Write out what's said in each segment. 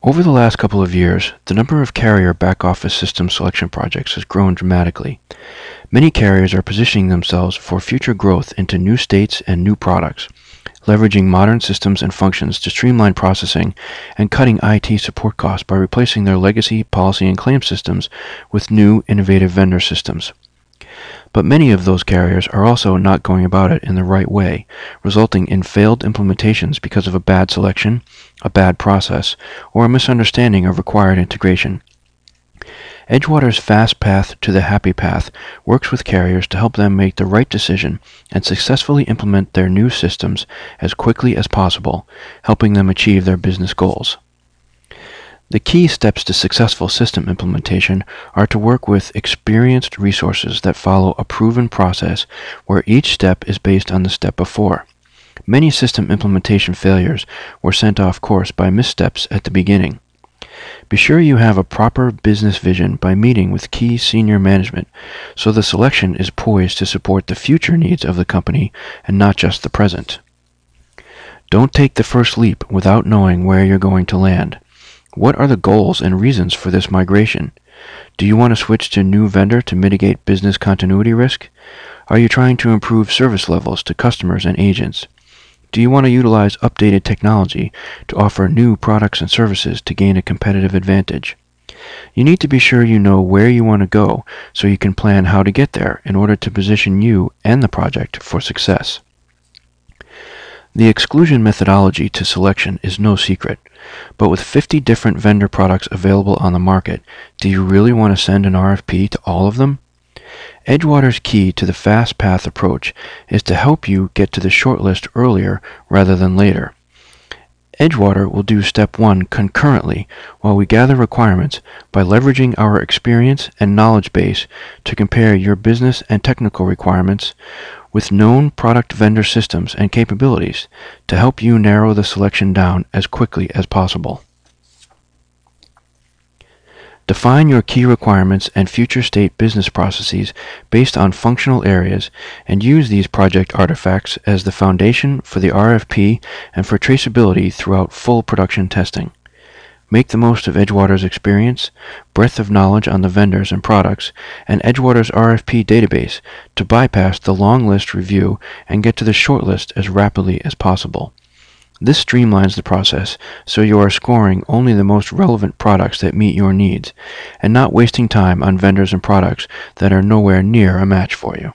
Over the last couple of years, the number of carrier back-office system selection projects has grown dramatically. Many carriers are positioning themselves for future growth into new states and new products, leveraging modern systems and functions to streamline processing and cutting IT support costs by replacing their legacy policy and claim systems with new, innovative vendor systems. But many of those carriers are also not going about it in the right way, resulting in failed implementations because of a bad selection, a bad process, or a misunderstanding of required integration. Edgewater's Fast Path to the Happy Path works with carriers to help them make the right decision and successfully implement their new systems as quickly as possible, helping them achieve their business goals. The key steps to successful system implementation are to work with experienced resources that follow a proven process where each step is based on the step before. Many system implementation failures were sent off course by missteps at the beginning. Be sure you have a proper business vision by meeting with key senior management so the selection is poised to support the future needs of the company and not just the present. Don't take the first leap without knowing where you're going to land. What are the goals and reasons for this migration? Do you want to switch to a new vendor to mitigate business continuity risk? Are you trying to improve service levels to customers and agents? Do you want to utilize updated technology to offer new products and services to gain a competitive advantage? You need to be sure you know where you want to go so you can plan how to get there in order to position you and the project for success. The exclusion methodology to selection is no secret, but with 50 different vendor products available on the market, do you really want to send an RFP to all of them? Edgewater's key to the fast path approach is to help you get to the shortlist earlier rather than later. Edgewater will do step 1 concurrently while we gather requirements by leveraging our experience and knowledge base to compare your business and technical requirements with known product vendor systems and capabilities to help you narrow the selection down as quickly as possible. Define your key requirements and future state business processes based on functional areas and use these project artifacts as the foundation for the RFP and for traceability throughout full production testing. Make the most of Edgewater's experience, breadth of knowledge on the vendors and products, and Edgewater's RFP database to bypass the long list review and get to the short list as rapidly as possible. This streamlines the process so you are scoring only the most relevant products that meet your needs, and not wasting time on vendors and products that are nowhere near a match for you.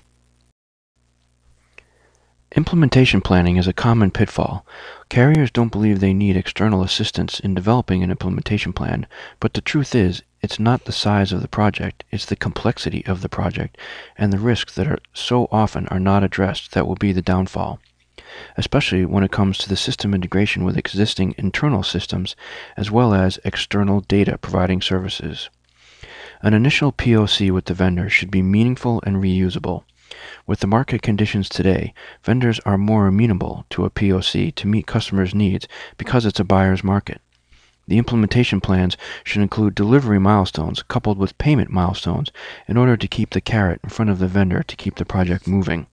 Implementation planning is a common pitfall. Carriers don't believe they need external assistance in developing an implementation plan, but the truth is, it's not the size of the project, it's the complexity of the project and the risks that are so often are not addressed that will be the downfall, especially when it comes to the system integration with existing internal systems as well as external data providing services. An initial POC with the vendor should be meaningful and reusable. With the market conditions today, vendors are more amenable to a POC to meet customers' needs because it's a buyer's market. The implementation plans should include delivery milestones coupled with payment milestones in order to keep the carrot in front of the vendor to keep the project moving.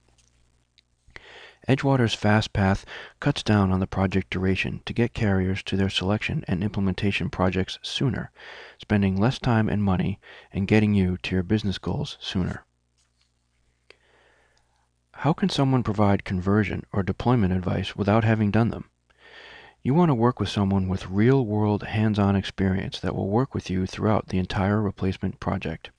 Edgewater's Fast Path cuts down on the project duration to get carriers to their selection and implementation projects sooner, spending less time and money and getting you to your business goals sooner. How can someone provide conversion or deployment advice without having done them? You want to work with someone with real-world hands-on experience that will work with you throughout the entire replacement project.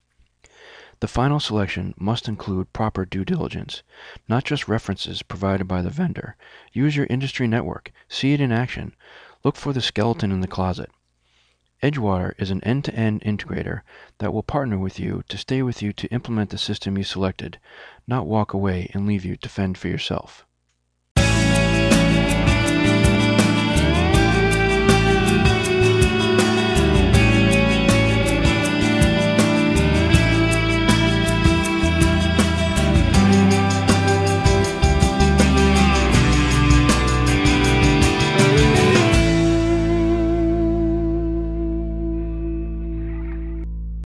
The final selection must include proper due diligence, not just references provided by the vendor. Use your industry network, see it in action, look for the skeleton in the closet. Edgewater is an end-to-end integrator that will partner with you to stay with you to implement the system you selected, not walk away and leave you to fend for yourself.